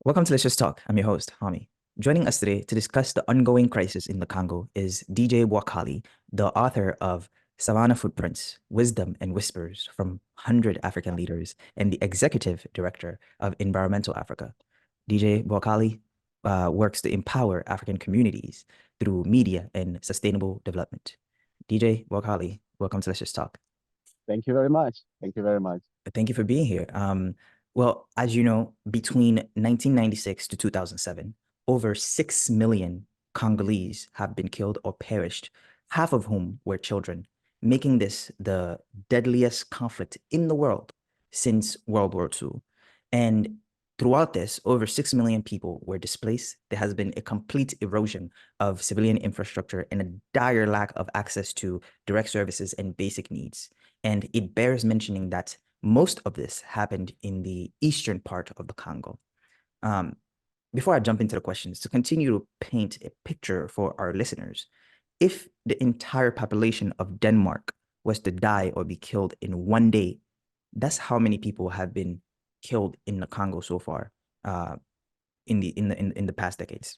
Welcome to Let's Just Talk. I'm your host, Hami. Joining us today to discuss the ongoing crisis in the Congo is DJ Bwakali, the author of Savannah Footprints, Wisdom and Whispers from 100 African Leaders, and the executive director of Environmental Africa. DJ Bwakali works to empower African communities through media and sustainable development. DJ Bwakali, welcome to Let's Just Talk. Thank you very much. Thank you very much. Thank you for being here. Well, as you know, between 1996 to 2007, over 6 million Congolese have been killed or perished, half of whom were children, making this the deadliest conflict in the world since World War II. And throughout this, over 6 million people were displaced. There has been a complete erosion of civilian infrastructure and a dire lack of access to direct services and basic needs. And it bears mentioning that most of this happened in the eastern part of the Congo. Before I jump into the questions, to continue to paint a picture for our listeners, if the entire population of Denmark was to die or be killed in one day, that's how many people have been killed in the Congo so far in the past decades.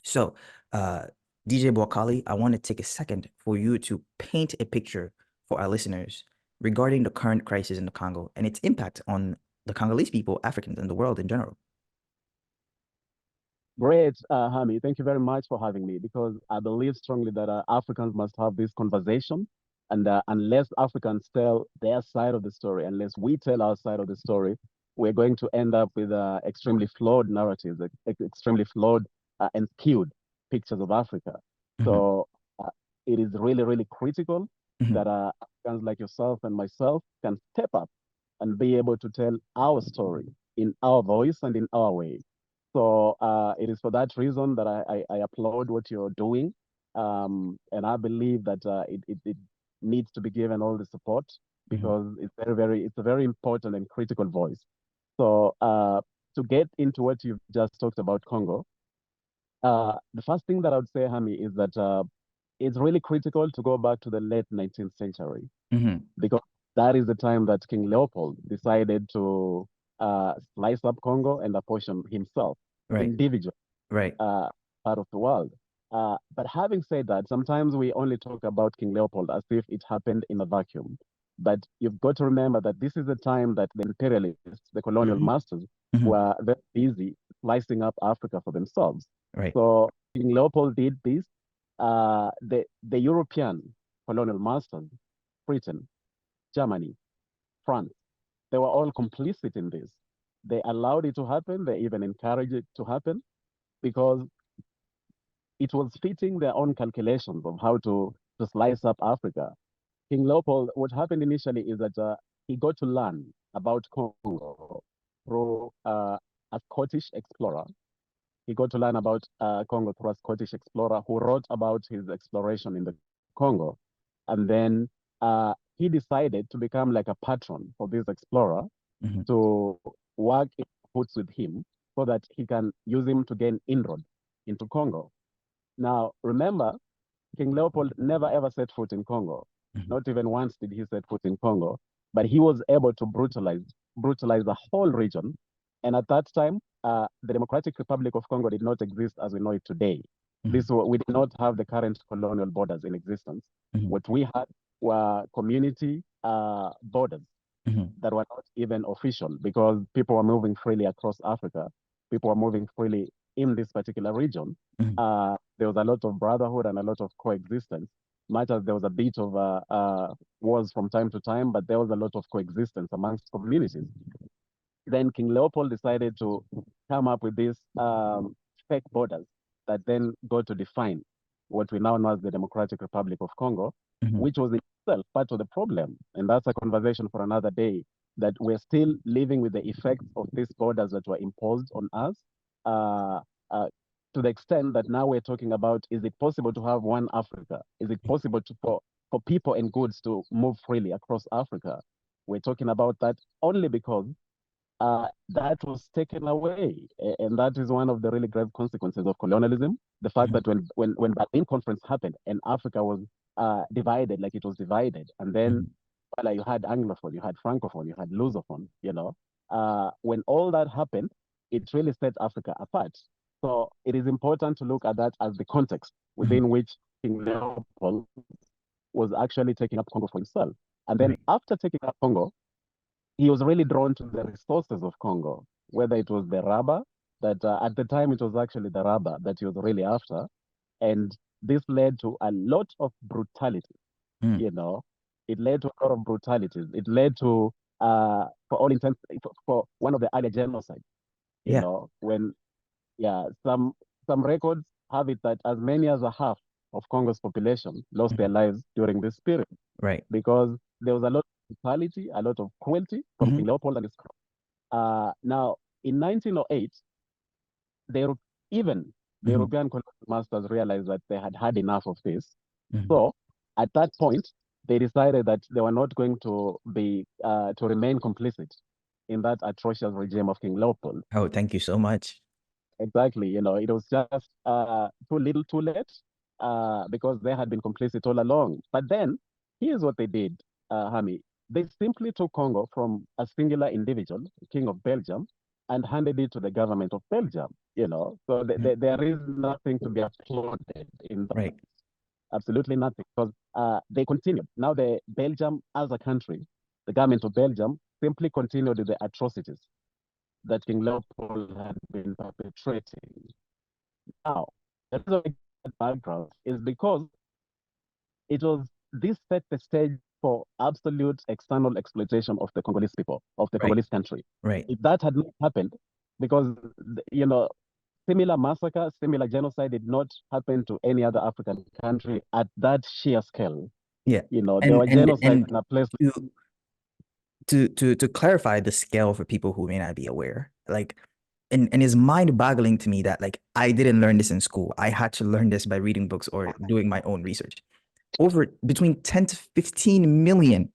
So, DJ Bwakali, I want to take a second for you to paint a picture for our listeners regarding the current crisis in the Congo and its impact on the Congolese people, Africans, and the world in general. Great, Hami. Thank you very much for having me because I believe strongly that Africans must have this conversation. And unless Africans tell their side of the story, unless we tell our side of the story, we're going to end up with extremely flawed narratives, extremely flawed and skewed pictures of Africa. So it is really, really critical that Africans like yourself and myself can step up and be able to tell our story in our voice and in our way. So it is for that reason that I applaud what you're doing. And I believe that it needs to be given all the support because it's it's a very important and critical voice. So to get into what you've just talked about, Congo, the first thing that I would say, Hami, is that it's really critical to go back to the late 19th century because that is the time that King Leopold decided to slice up Congo and apportion himself individual part of the world. But having said that, sometimes we only talk about King Leopold as if it happened in a vacuum. But you've got to remember that this is the time that the imperialists, the colonial masters, were very busy slicing up Africa for themselves. So King Leopold did this. The European colonial masters, Britain, Germany, France, they were all complicit in this. They allowed it to happen. They even encouraged it to happen because it was fitting their own calculations of how to slice up Africa. King Leopold, what happened initially is that he got to learn about Congo through a Scottish explorer. He got to learn about Congo through a Scottish explorer who wrote about his exploration in the Congo. And then he decided to become like a patron for this explorer to work in boots with him so that he can use him to gain inroad into Congo. Now, remember, King Leopold never ever set foot in Congo. Not even once did he set foot in Congo, but he was able to brutalize the whole region. And at that time, the Democratic Republic of Congo did not exist as we know it today. We did not have the current colonial borders in existence. What we had were community borders that were not even official because people were moving freely across Africa. People were moving freely in this particular region. There was a lot of brotherhood and a lot of coexistence, much as there was a bit of wars from time to time, but there was a lot of coexistence amongst communities. Then King Leopold decided to come up with these fake borders that then got to define what we now know as the Democratic Republic of Congo, which was itself part of the problem. And that's a conversation for another day, that we're still living with the effects of these borders that were imposed on us to the extent that now we're talking about, is it possible to have one Africa? Is it possible for people and goods to move freely across Africa? We're talking about that only because that was taken away. And that is one of the really grave consequences of colonialism. The fact that when Berlin Conference happened and Africa was divided, like it was divided, and then you had Anglophone, you had Francophone, you had Lusophone, when all that happened, it really sets Africa apart. So it is important to look at that as the context Mhm. within which King Leopold was actually taking up Congo for himself. And then Right. after taking up Congo, he was really drawn to the resources of Congo, whether it was the rubber, that at the time it was actually the rubber that he was really after. And this led to a lot of brutality, Mm. you know. It led to a lot of brutalities. It led to, for all intents, for one of the earlier genocides, Yeah. when, yeah, some records have it that as many as a half of Congo's population lost their Mhm. lives during this period Right. because there was a lot of brutality, a lot of cruelty from Mhm. King Leopold and his crew. Now, in 1908, the, Euro- even the Mhm. European colonial masters realized that they had had enough of this. Mhm. So, at that point, they decided that they were not going to be to remain complicit in that atrocious regime of King Leopold. Oh, thank you so much. Exactly, it was just too little, too late, because they had been complicit all along. But then, here's what they did, Hami. They simply took Congo from a singular individual, King of Belgium, and handed it to the government of Belgium. So Mhm. there is nothing to be applauded in that. Right. Absolutely nothing, because they continued. Now, the Belgium as a country, the government of Belgium simply continued with the atrocities that King Leopold had been perpetrating. Now, the reason I get background is because this set the stage for absolute external exploitation of the Congolese people, of the Right. Congolese country. Right. If that had not happened, because, similar massacre, similar genocide did not happen to any other African country at that sheer scale. Yeah. There And were and genocides and in a place. to to clarify the scale for people who may not be aware, like, and it's mind-boggling to me that like I didn't learn this in school. I had to learn this by reading books or doing my own research. Over between 10 to 15 million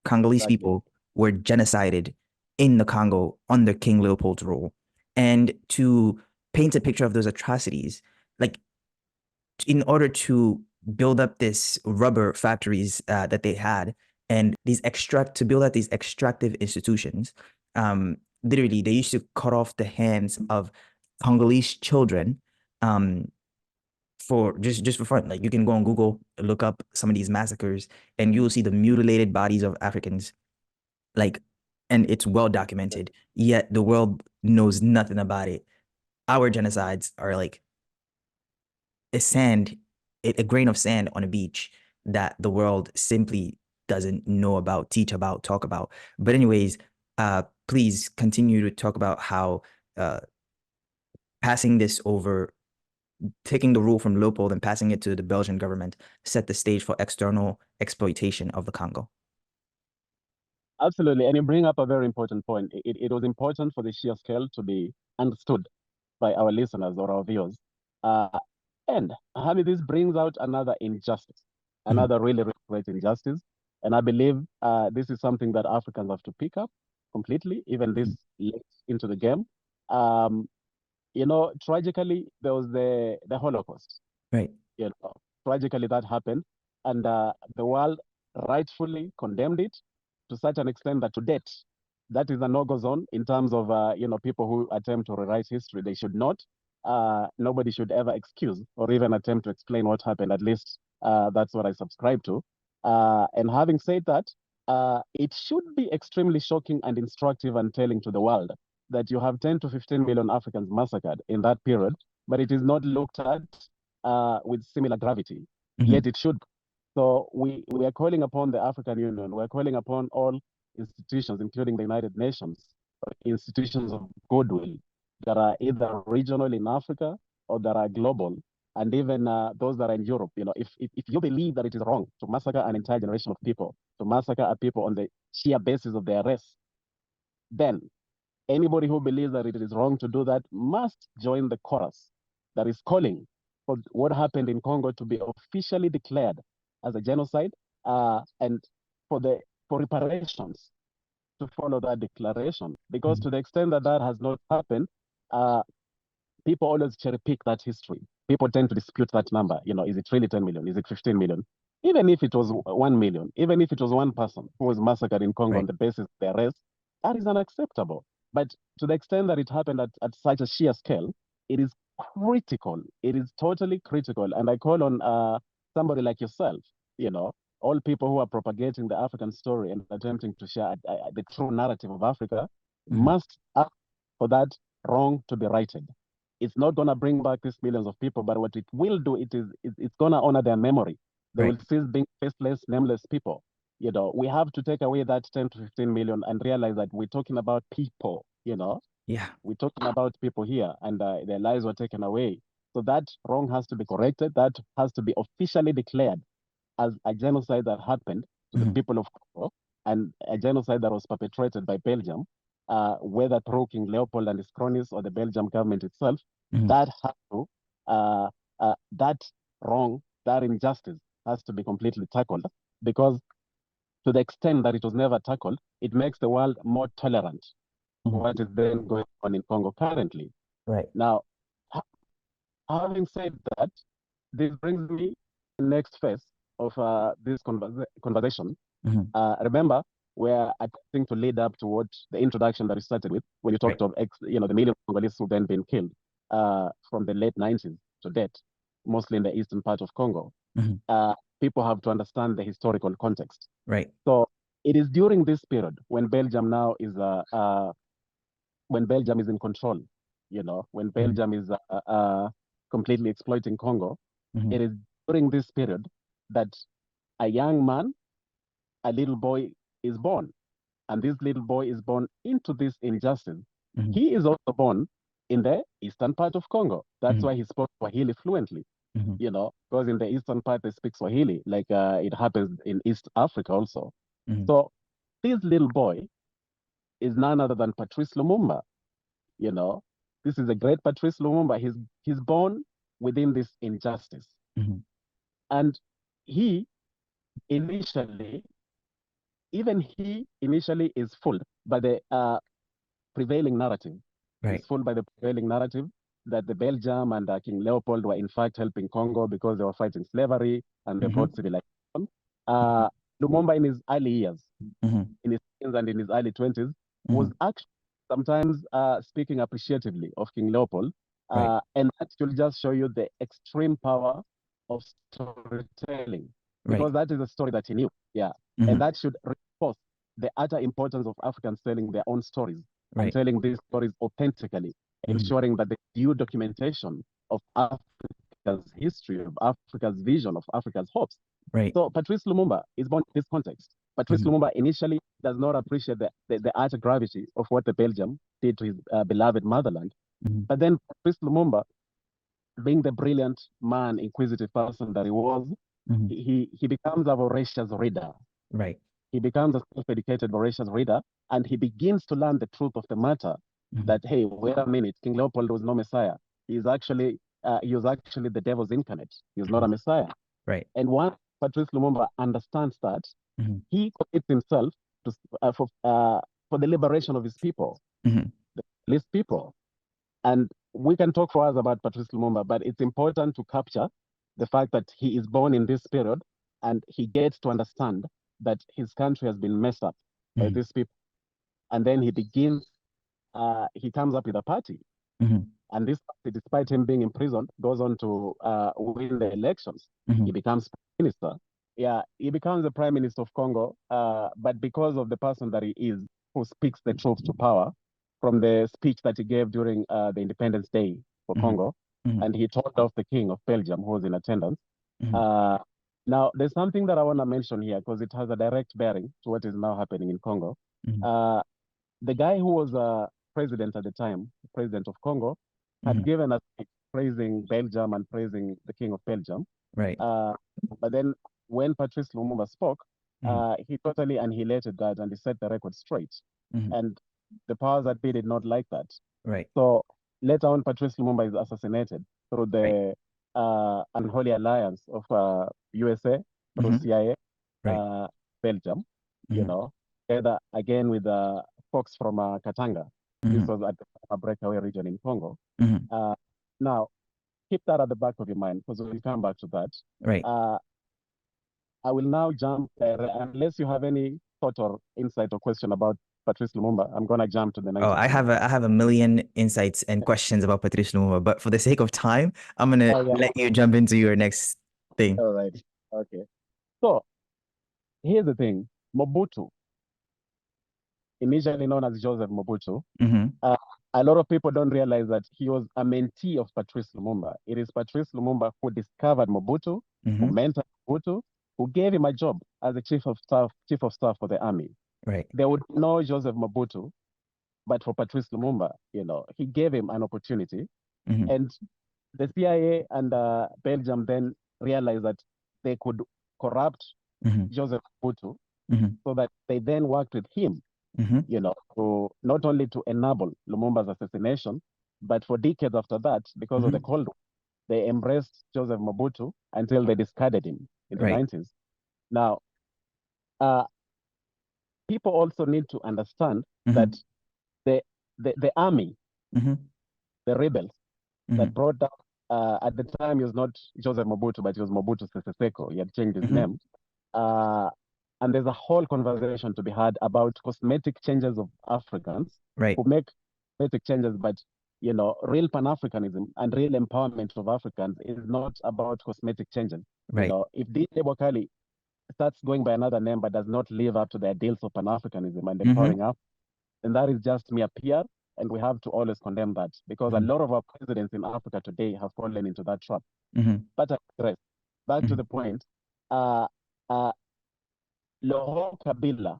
Congolese Exactly. people were genocided in the Congo under King Leopold's rule. And to paint a picture of those atrocities, like in order to build up this rubber factories that they had and to build out these extractive institutions, literally they used to cut off the hands of Congolese children, um, for just for fun. Like you can go on Google, look up some of these massacres, and you will see the mutilated bodies of Africans. Like, and it's well documented. Yet the world knows nothing about it. Our genocides are like a sand, a grain of sand on a beach that the world simply doesn't know about, teach about, talk about. But anyways, please continue to talk about how uh, passing this over, taking the rule from Leopold and passing it to the Belgian government set the stage for external exploitation of the Congo. Absolutely. And you bring up a very important point. It was important for the sheer scale to be understood by our listeners or our viewers. Uh, and Hami, this brings out another injustice, Mhm. another really, really great injustice. And I believe this is something that Africans have to pick up completely, even this Mhm. late into the game. Um, Tragically, there was the Holocaust. Right. Tragically, that happened. And the world rightfully condemned it to such an extent that to date, that is a no-go zone in terms of, people who attempt to rewrite history. They should not. Nobody should ever excuse or even attempt to explain what happened. At least that's what I subscribe to. And having said that, it should be extremely shocking and instructive and telling to the world that you have 10 to 15 million Africans massacred in that period, but it is not looked at with similar gravity, Mhm. yet it should. So we are calling upon the African Union, we're calling upon all institutions, including the United Nations, institutions of goodwill that are either regional in Africa or that are global, and even those that are in Europe. If you believe that it is wrong to massacre an entire generation of people, to massacre a people on the sheer basis of their race, then anybody who believes that it is wrong to do that must join the chorus that is calling for what happened in Congo to be officially declared as a genocide, and for the for reparations to follow that declaration. Because Mhm. to the extent that that has not happened, uh, people always cherry pick that history. People tend to dispute that number. Is it really 10 million? Is it 15 million? Even if it was 1 million, even if it was one person who was massacred in Congo on Right. the basis of their race, that is unacceptable. But to the extent that it happened at such a sheer scale, it is critical. It is totally critical. And I call on somebody like yourself, you know, all people who are propagating the African story and attempting to share the true narrative of Africa must ask for that wrong to be righted. It's not going to bring back these millions of people, but what it will do, it's going to honor their memory. They will cease being faceless, nameless people. You know, we have to take away that 10 to 15 million and realize that we're talking about people, you know. Yeah. We're talking about people here, and their lives were taken away. So that wrong has to be corrected. That has to be officially declared as a genocide that happened to the people of Congo, and a genocide that was perpetrated by Belgium, whether through King Leopold and his cronies or the Belgium government itself. That has to, that wrong, that injustice has to be completely tackled, because to the extent that it was never tackled, it makes the world more tolerant to what is then going on in Congo currently. Right. Now, having said that, this brings me to the next phase of this conversation. Remember, we're attempting to lead up to what the introduction that we started with when you talked of the million Congolese who then been killed from the late 90s to date, mostly in the eastern part of Congo. People have to understand the historical context. Right. So it is during this period when Belgium now is when Belgium is in control, you know, when Belgium is completely exploiting Congo. It is during this period that a young man, a little boy, is born. And this little boy is born into this injustice. He is also born in the eastern part of Congo. That's why he spoke Swahili fluently, you know, because in the eastern part they speak Swahili, like it happens in East Africa also. So this little boy is none other than Patrice Lumumba, you know. This is a great Patrice Lumumba. He's born within this injustice. And he initially, he initially is fooled by the prevailing narrative. Right. He's fooled by the prevailing narrative that the Belgium and King Leopold were in fact helping Congo because they were fighting slavery and they brought civilization. Lumumba in his early years, in his teens and in his early 20s, was actually sometimes speaking appreciatively of King Leopold. And that should just show you the extreme power of storytelling, because that is a story that he knew. Yeah. And that should reinforce the utter importance of Africans telling their own stories and telling these stories authentically, ensuring that the due documentation of Africa's history, of Africa's vision, of Africa's hopes. So Patrice Lumumba is born in this context. Patrice Lumumba initially does not appreciate the utter gravity of what the Belgium did to his beloved motherland. But then Patrice Lumumba, being the brilliant man, inquisitive person that he was, he becomes a voracious reader. Right. He becomes a self-educated, voracious reader, and he begins to learn the truth of the matter. That, hey, wait a minute, King Leopold was no Messiah. He was actually the devil's incarnate. He was not a Messiah. Right. And once Patrice Lumumba understands that, he commits himself to for the liberation of his people, the least people. And we can talk for hours about Patrice Lumumba, but it's important to capture the fact that he is born in this period and he gets to understand that his country has been messed up by these people. And then he begins, he comes up with a party. And this party, despite him being imprisoned, goes on to win the elections. He becomes prime minister. Yeah, he becomes the prime minister of Congo, but because of the person that he is, who speaks the truth to power, from the speech that he gave during the Independence Day for Congo, and he told off the king of Belgium, who was in attendance. Now, there's something that I want to mention here because it has a direct bearing to what is now happening in Congo. The guy who was president at the time, the president of Congo, had given a speech praising Belgium and praising the king of Belgium. Right. But then when Patrice Lumumba spoke, he totally annihilated that and he set the record straight. And the powers that be did not like that. Right. So later on, Patrice Lumumba is assassinated through the unholy alliance of USA, through CIA, Belgium, you know, together again with folks from Katanga. This was at a breakaway region in Congo. Now, keep that at the back of your mind because we'll come back to that. Right. I will now jump there, unless you have any thought or insight or question about Patrice Lumumba, I'm gonna jump to the Oh, 1920s. I have a million insights and questions about Patrice Lumumba, but for the sake of time, I'm gonna Oh yeah. let you jump into your next thing. All right. Okay. So here's the thing. Mobutu, initially known as Joseph Mobutu, Mm-hmm. uh, a lot of people don't realize that he was a mentee of Patrice Lumumba. It is Patrice Lumumba who discovered Mobutu, who Mm-hmm. mentored Mobutu, who gave him a job as the chief of staff for the army. Right. They would know Joseph Mobutu, but for Patrice Lumumba, he gave him an opportunity. Mm-hmm. And the CIA and Belgium then realized that they could corrupt Mm-hmm. Joseph Mobutu, Mm-hmm. so that they then worked with him, Mm-hmm. to not only to enable Lumumba's assassination, but for decades after that, because of the Mm-hmm. Cold War, they embraced Joseph Mobutu until they discarded him in the Right. 90s. Now, uh, people also need to understand Mm-hmm. that the army, Mm-hmm. the rebels Mm-hmm. that brought down, at the time, he was not Joseph Mobutu, but he was Mobutu Sese Seko. He had changed his Mm-hmm. name. Uh, and there's a whole conversation to be had about cosmetic changes of Africans Right. who make cosmetic changes, but real Pan-Africanism and real empowerment of Africans is not about cosmetic changes. Right. If DJ Bwakali starts going by another name but does not live up to the ideals of Pan-Africanism and Mm-hmm. empowering us, then that is just mere PR, and we have to always condemn that, because a Mm-hmm. lot of our presidents in Africa today have fallen into that trap. Mm-hmm. But I digress. Back to Mm-hmm. the point. Uh, uh, Laurent Kabila,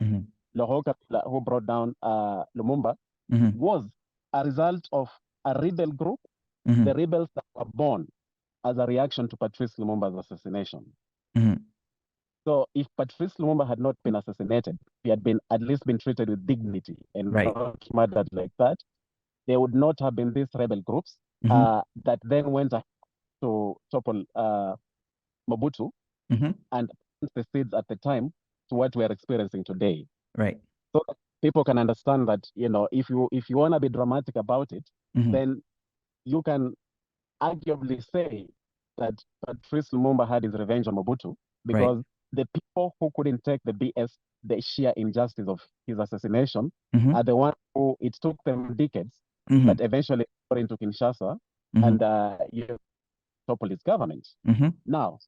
Mm-hmm. who brought down Lumumba, Mm-hmm. was a result of a rebel group, Mm-hmm. the rebels that were born as a reaction to Patrice Lumumba's assassination. Mm-hmm. So if Patrice Lumumba had not been assassinated, he had been at least been treated with dignity and Right. not murdered like that, there would not have been these rebel groups Mm-hmm. that then went to topple Mobutu Mm-hmm. and the seeds at the time to what we are experiencing today. Right. So that people can understand that, if you want to be dramatic about it, Mm-hmm. then you can arguably say that Patrice Lumumba had his revenge on Mobutu, Right. because the people who couldn't take the BS, the sheer injustice of his assassination, Mm-hmm. are the ones who it took them decades, Mm-hmm. but eventually got into Kinshasa Mm-hmm. and topple his government. Mm-hmm. Now,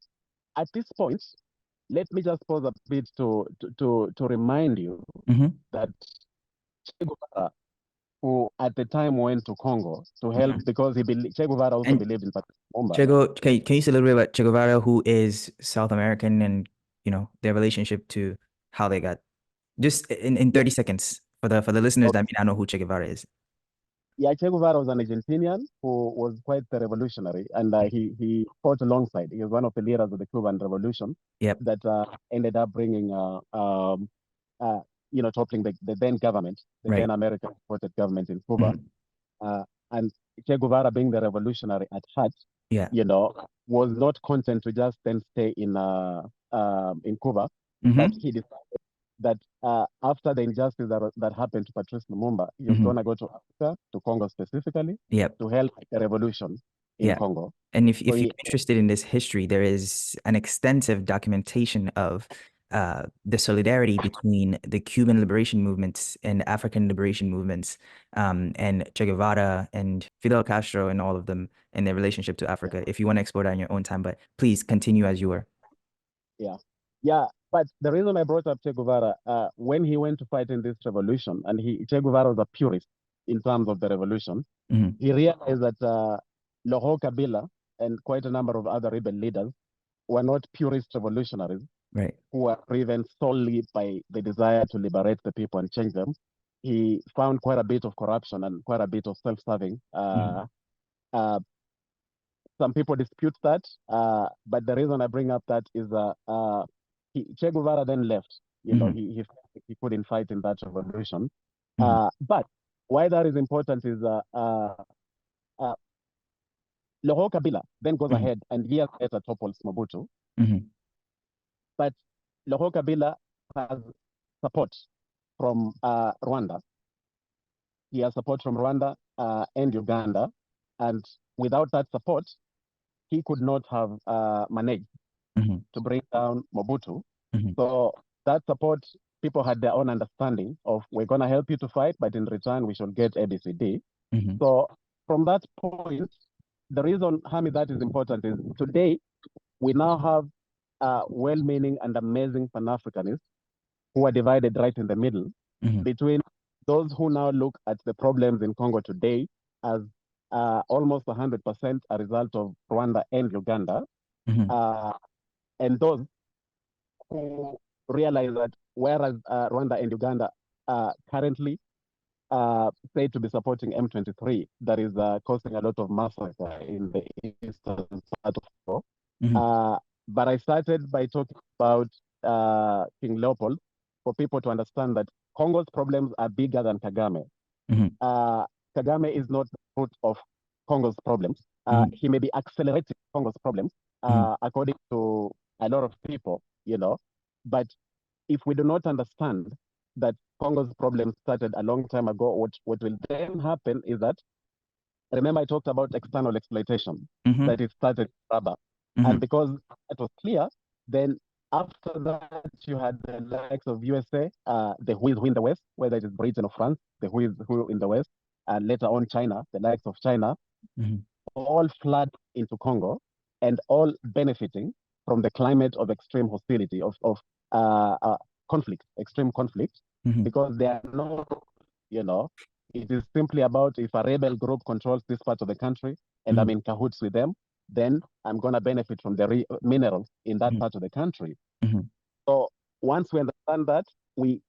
at this point, let me just pause a bit to remind you Mm-hmm. that Che Guevara, who at the time went to Congo to help, Mm-hmm. because Che Guevara also And believed in Patrice Lumumba. Can you say a little bit about Che Guevara, who is South American, and their relationship to how they got, just in Yeah, 30 seconds for the listeners okay. that may not know who Che Guevara is. Yeah, Che Guevara was an Argentinian who was quite the revolutionary, and he fought alongside. He was one of the leaders of the Cuban Revolution Yep. that ended up bringing, toppling the then government, the Right. then American-supported government in Cuba. Mm-hmm. And Che Guevara, being the revolutionary at heart, Yeah. was not content to just then stay in Cuba, but Mm-hmm. he decided that after the injustice that happened to Patrice Lumumba, he was Mm-hmm. going to go to Africa, to Congo specifically, Yep. to help the revolution in Yeah. Congo. And So if you're interested in this history, there is an extensive documentation of the solidarity between the Cuban liberation movements and African liberation movements, and Che Guevara and Fidel Castro and all of them and their relationship to Africa. If you want to explore that in your own time, but please continue as you were. yeah, yeah. But the reason I brought up Che Guevara, when he went to fight in this revolution, and Che Guevara was a purist in terms of the revolution, Mm-hmm. he realized that Laurent Kabila and quite a number of other rebel leaders were not purist revolutionaries Right. who were driven solely by the desire to liberate the people and change them. He found quite a bit of corruption and quite a bit of self-serving. Mm-hmm. Some people dispute that, but the reason I bring up that is Che Guevara then left. Mm-hmm. He couldn't fight in that revolution. Mm-hmm. But why that is important is Laurent Kabila then goes Mm-hmm. ahead and years later topples Mobutu. Mm-hmm. But Laurent Kabila has support from Rwanda. He has support from Rwanda and Uganda. And without that support, he could not have managed Mm-hmm. to bring down Mobutu. Mm-hmm. So that support people had their own understanding of we're going to help you to fight, but in return, we should get ABCD. So from that point, the reason, Hami, that is important is today we now have well-meaning and amazing Pan-Africanists who are divided right in the middle between those who now look at the problems in Congo today as almost 100% a result of Rwanda and Uganda, and those who realize that whereas Rwanda and Uganda are currently said to be supporting M23, that is causing a lot of massacre in the eastern part of Congo. But I started by talking about King Leopold for people to understand that Congo's problems are bigger than Kagame. Kagame is not the root of Congo's problems. He may be accelerating Congo's problems, according to a lot of people, but if we do not understand that Congo's problem started a long time ago, what will then happen is that, remember I talked about external exploitation, that it started rubber. And because it was clear, then after that, you had the likes of USA, the who is who in the West, whether it is Britain or France, the who is who in the West, and later on China, the likes of China, all flood into Congo and all benefiting from the climate of extreme hostility, of conflict, extreme conflict, because they are not, it is simply about if a rebel group controls this part of the country and I'm in cahoots with them, then I'm going to benefit from the minerals in that part of the country. So once we understand that, we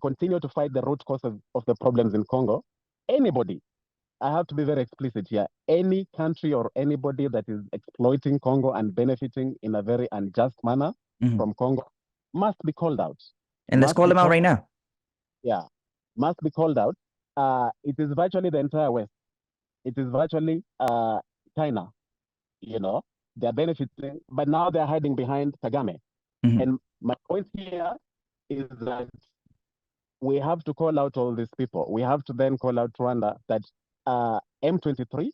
continue to fight the root cause of the problems in Congo. Anybody, I have to be very explicit here, any country or anybody that is exploiting Congo and benefiting in a very unjust manner from Congo must be called out. And let's call them out right now. Yeah, must be called out. It is virtually the entire West. It is virtually China. They're benefiting, but now they're hiding behind Kagame. And my point here is that we have to call out all these people. We have to then call out Rwanda that M23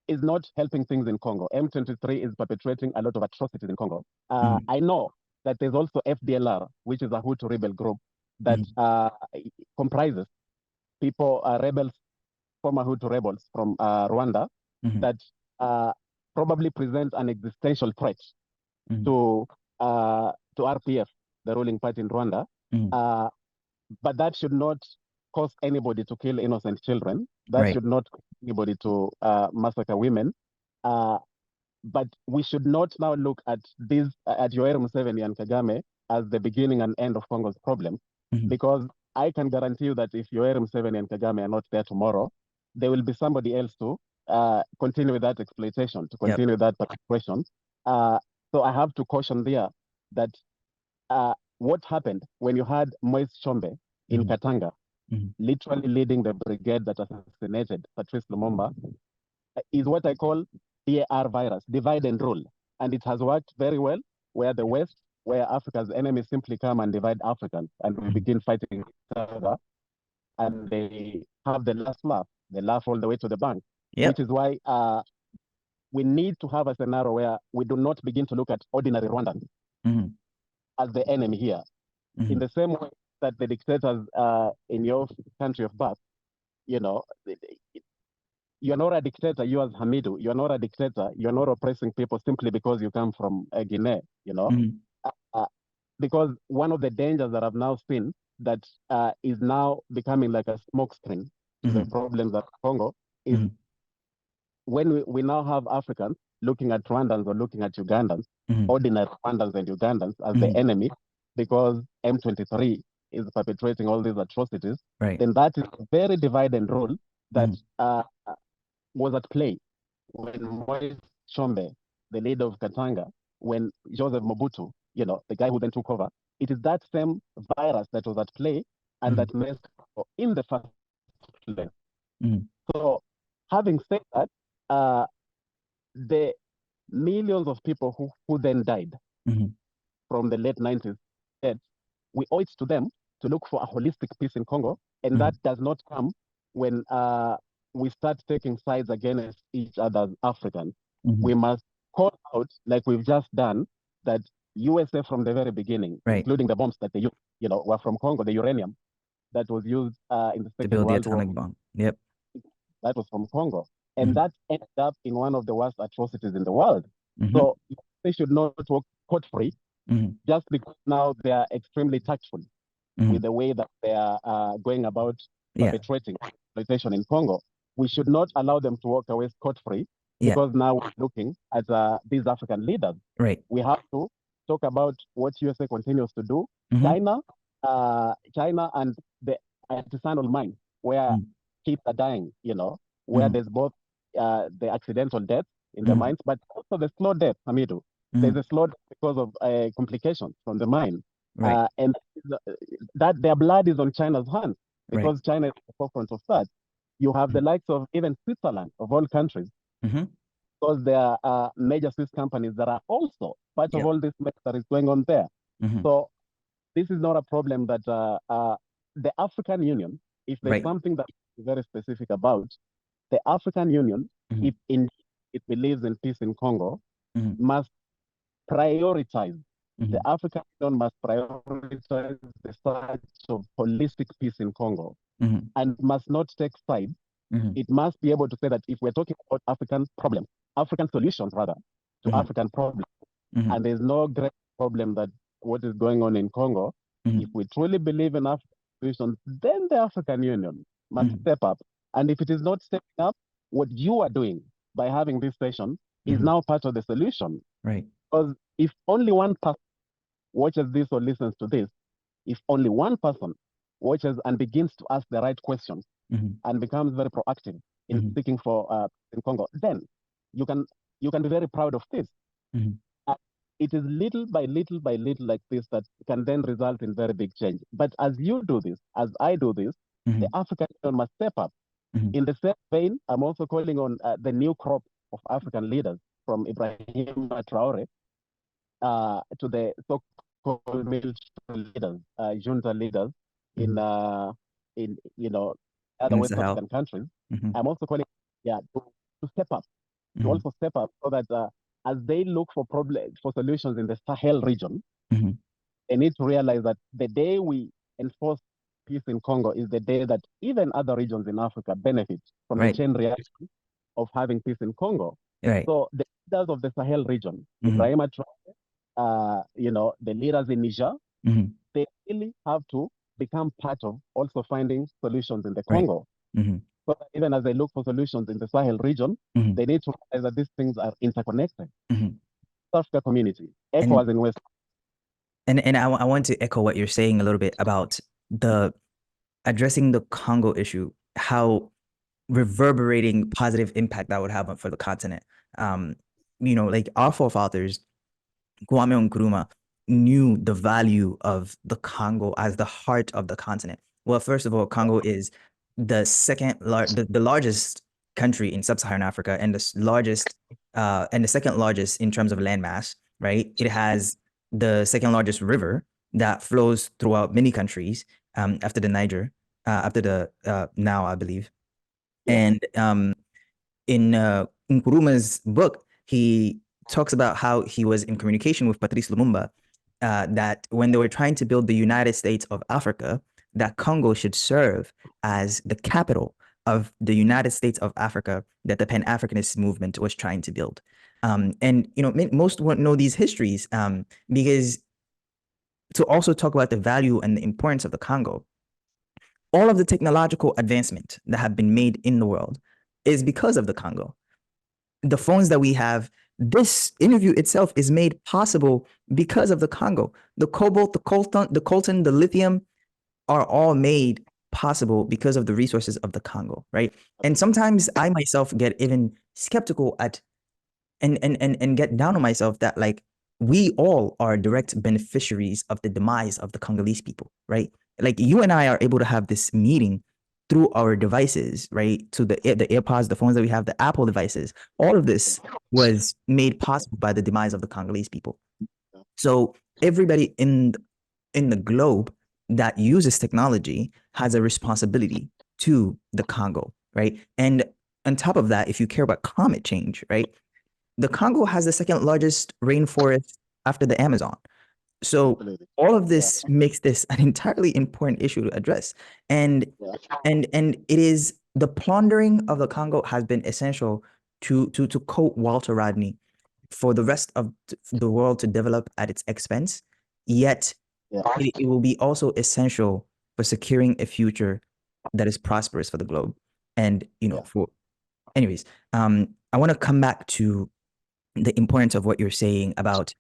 is not helping things in Congo. M23 is perpetrating a lot of atrocities in Congo. I know that there's also FDLR, which is a Hutu rebel group that comprises people, rebels, former Hutu rebels from Rwanda, that probably present an existential threat to RPF, the ruling party in Rwanda. But that should not cause anybody to kill innocent children. That should not cause anybody to massacre women. But we should not now look at this, at Yoweri Museveni and Kagame as the beginning and end of Congo's problem, because I can guarantee you that if Yoweri Museveni and Kagame are not there tomorrow, there will be somebody else to continue with that exploitation, to continue that perpetration. So I have to caution there that what happened when you had Moise Chombe in Katanga, literally leading the brigade that assassinated Patrice Lumumba, is what I call DAR virus, divide and rule. And it has worked very well, where the West, where Africa's enemies simply come and divide Africans, and we begin fighting each other, and they have the last laugh. They laugh all the way to the bank, which is why we need to have a scenario where we do not begin to look at ordinary Rwandans as the enemy here. In the same way that the dictators in your country of birth, you're not a dictator, you as Hamidu, you're not a dictator, you're not oppressing people simply because you come from Guinea, because one of the dangers that I've now seen that is now becoming like a smokescreen to the problems of Congo is when we now have Africans looking at Rwandans or looking at Ugandans, ordinary Rwandans and Ugandans as the enemy, because M23 is perpetrating all these atrocities, then that is a very divide and rule that was at play when Moise Chombe, the leader of Katanga, when Joseph Mobutu, the guy who then took over, it is that same virus that was at play and that messed in the first place. So having said that, the millions of people who then died from the late 90s, we owe it to them to look for a holistic peace in Congo, and that does not come when we start taking sides against each other as Africans. We must call out, like we've just done, that USA from the very beginning, Right. including the bombs that they used, were from Congo, the uranium that was used in the To Second build the World War, atomic bomb. Yep. that was from Congo. And Mm-hmm. that ended up in one of the worst atrocities in the world. Mm-hmm. So they should not walk scot-free Mm-hmm. just because now they are extremely tactful Mm-hmm. with the way that they are going about Yeah. perpetrating exploitation in Congo. We should not allow them to walk away scot-free Yeah. because now we're looking at these African leaders. Right. We have to talk about what USA continues to do. Mm-hmm. China and the artisanal mine where Mm-hmm. kids are dying, where Mm-hmm. there's both the accidental death in the Mm-hmm. mines, but also the slow death, Hamidu. There's Mm-hmm. a slow death because of complications from the mine. Right. And that their blood is on China's hands Right. because China is at the forefront of that. You have the likes of even Switzerland, of all countries, Mm-hmm. because there are major Swiss companies that are also part of Yep. all this mess that is going on there. Mm-hmm. So this is not a problem that the African Union, if there's Right. something that is very specific about, the African Union, Mm-hmm. if indeed it believes in peace in Congo, Mm-hmm. must prioritize. Mm-hmm. The African Union must prioritize the search of holistic peace in Congo Mm-hmm. and must not take sides. Mm-hmm. It must be able to say that if we're talking about African problems, African solutions rather, to Mm-hmm. African problems, Mm-hmm. and there's no great problem that what is going on in Congo, Mm-hmm. if we truly believe in African solutions, then the African Union must Mm-hmm. step up. And if it is not stepping up, what you are doing by having this session is Mm-hmm. now part of the solution. Right. Because if only one person watches this or listens to this, if only one person watches and begins to ask the right questions Mm-hmm. and becomes very proactive in Mm-hmm. seeking for in Congo, then you can be very proud of this. Mm-hmm. It is little by little by little like this that can then result in very big change. But as you do this, as I do this, Mm-hmm. the African Union must step up. Mm-hmm. In the same vein, I'm also calling on the new crop of African leaders from Ibrahim Traore to the so-called military leaders, junta leaders Mm-hmm. in other In West Sahel. African countries. Mm-hmm. I'm also calling, to step up, to Mm-hmm. also step up so that as they look for solutions in the Sahel region, Mm-hmm. they need to realize that the day we enforce peace in Congo is the day that even other regions in Africa benefit from the Right. chain reaction of having peace in Congo. Right. So the leaders of the Sahel region, Mm-hmm. Ibrahim Traore, the leaders in Niger, Mm-hmm. they really have to become part of also finding solutions in the Right. Congo. Mm-hmm. So that even as they look for solutions in the Sahel region, Mm-hmm. they need to realize that these things are interconnected. Mm-hmm. Africa community, And ECOWAS in West. I want to echo what you're saying a little bit about the addressing the Congo issue, how reverberating positive impact that would have for the continent. Like our forefathers, Kwame Nkrumah, knew the value of the Congo as the heart of the continent. Well, first of all, Congo is the the largest country in sub-Saharan Africa and the second largest in terms of landmass, right? It has the second largest river that flows throughout many countries, after the Niger, after the now, I believe. Yeah. And in Nkrumah's book, he talks about how he was in communication with Patrice Lumumba, that when they were trying to build the United States of Africa, that Congo should serve as the capital of the United States of Africa that the Pan-Africanist movement was trying to build. And most won't know these histories, because to also talk about the value and the importance of the Congo, all of the technological advancement that have been made in the world is because of the Congo. The phones that we have, this interview itself is made possible because of the Congo. The cobalt, the coltan, the lithium are all made possible because of the resources of the Congo, right? And sometimes I myself get even skeptical at and get down on myself that like we all are direct beneficiaries of the demise of the Congolese people, right? Like you and I are able to have this meeting through our devices, right? To the AirPods, the phones that we have, the Apple devices. All of this was made possible by the demise of the Congolese people. So everybody in the globe that uses technology has a responsibility to the Congo, right? And on top of that, if you care about climate change, right? The Congo has the second largest rainforest after the Amazon. So Absolutely. all of this makes this an entirely important issue to address. And Yeah. and it is the plundering of the Congo has been essential to quote Walter Rodney, for the rest of the world to develop at its expense, yet Yeah. it will be also essential for securing a future that is prosperous for the globe. And Yeah. for anyways, I want to come back to the importance of what you're saying about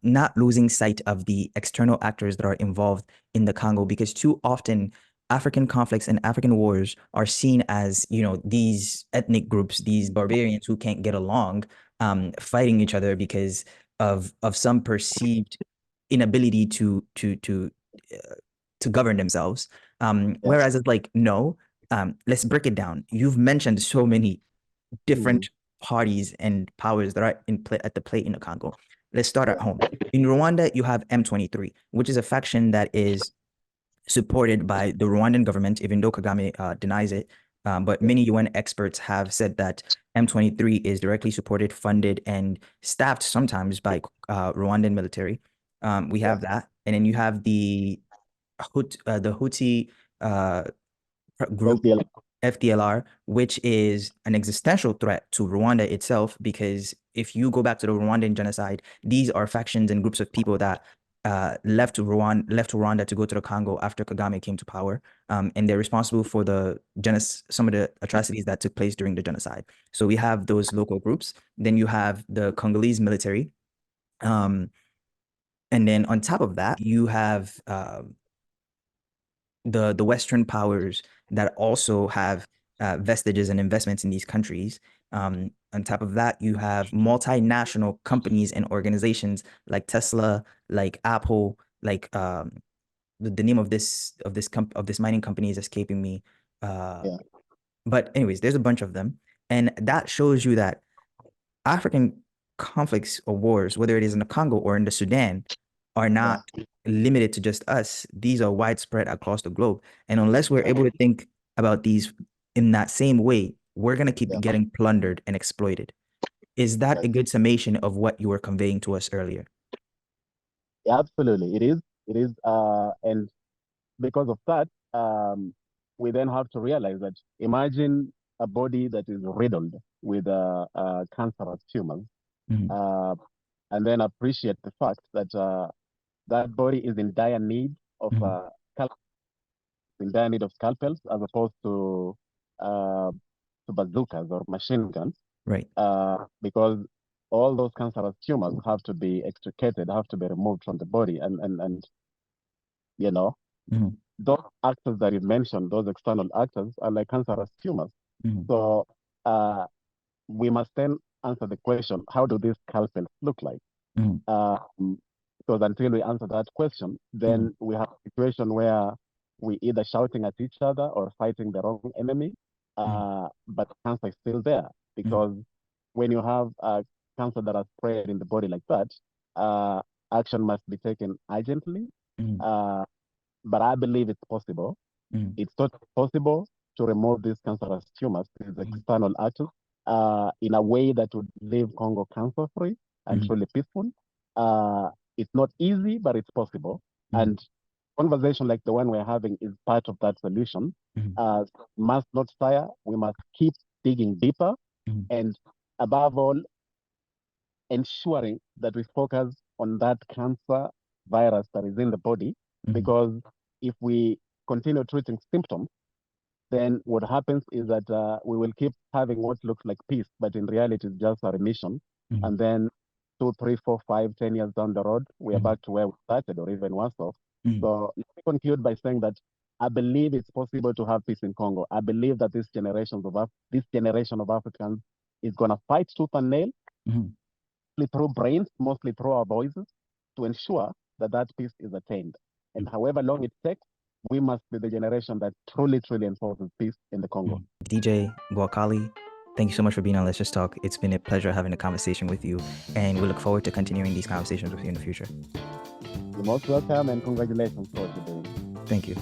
not losing sight of the external actors that are involved in the Congo, because too often African conflicts and African wars are seen as, these ethnic groups, these barbarians who can't get along, fighting each other because of some perceived inability to govern themselves. Whereas it's like, no, let's break it down. You've mentioned so many different parties and powers that are in play at the play in the Congo. Let's start at home. In Rwanda, you have M23, which is a faction that is supported by the Rwandan government, even though Kagame denies it. But many UN experts have said that M23 is directly supported, funded, and staffed sometimes by Rwandan military. We have that, and then you have the Houthi group FDL. FDLR, which is an existential threat to Rwanda itself, because if you go back to the Rwandan genocide, these are factions and groups of people that left Rwanda to go to the Congo after Kagame came to power, and they're responsible for some of the atrocities that took place during the genocide. So we have those local groups. Then you have the Congolese military, and then on top of that, you have the Western powers that also have vestiges and investments in these countries. On top of that, you have multinational companies and organizations like Tesla, like Apple, like the name of this mining company is escaping me. Yeah. But anyways, there's a bunch of them, and that shows you that African conflicts or wars, whether it is in the Congo or in the Sudan, are Yeah. not limited to just us. These are widespread across the globe. And unless we're able to think about these in that same way, we're going to keep Yeah. getting plundered and exploited. Is that a Yes. good summation of what you were conveying to us earlier? Yeah, absolutely. It is. It is. And because of that, we then have to realize that imagine a body that is riddled with cancerous tumors, Mhm, uh, and then appreciate the fact that that body is in dire need of mhm, in dire need of scalpels as opposed uh, to bazookas or machine guns, right. because all those cancerous tumors have to be extricated, have to be removed from the body, and you know Mhm, those actors that you mentioned, those external actors, are like cancerous tumors. mhm, So uh, we must then answer the question: how do these scalpels look like? mhm, Um, because until we answer that question, mhm, then we have a situation where we either shouting at each other or fighting the wrong enemy, mhm, but cancer is still there. mhm, Because when you have cancer that has spread in the body like that, uh, action must be taken urgently. mhm, Uh, but I believe it's possible. mhm, It's not possible to remove these cancerous tumors, these mhm, external actors, in a way that would leave Congo cancer free and mhm, truly peaceful. Uh, it's not easy, but it's possible. mhm, And conversation like the one we're having is part of that solution. mhm, Must not tire. We must keep digging deeper, mhm, and above all, ensuring that we focus on that cancer virus that is in the body. mhm, Because if we continue treating symptoms, then what happens is that we will keep having what looks like peace, but in reality, it's just a remission. mhm, And then 2, 3, 4, 5, 10 years down the road, we are mhm, back to where we started, or even worse off. mhm, So let me conclude by saying that I believe it's possible to have peace in Congo. I believe that this generation of Africans is going to fight tooth and nail, mhm. mostly through brains, mostly through our voices, to ensure that that peace is attained. And however long it takes, we must be the generation that truly, truly enforces peace in the Congo. DJ Bwakali, thank you so much for being on Let's Just Talk. It's been a pleasure having a conversation with you, and we look forward to continuing these conversations with you in the future. You're most welcome, and congratulations for what you're doing. Thank you.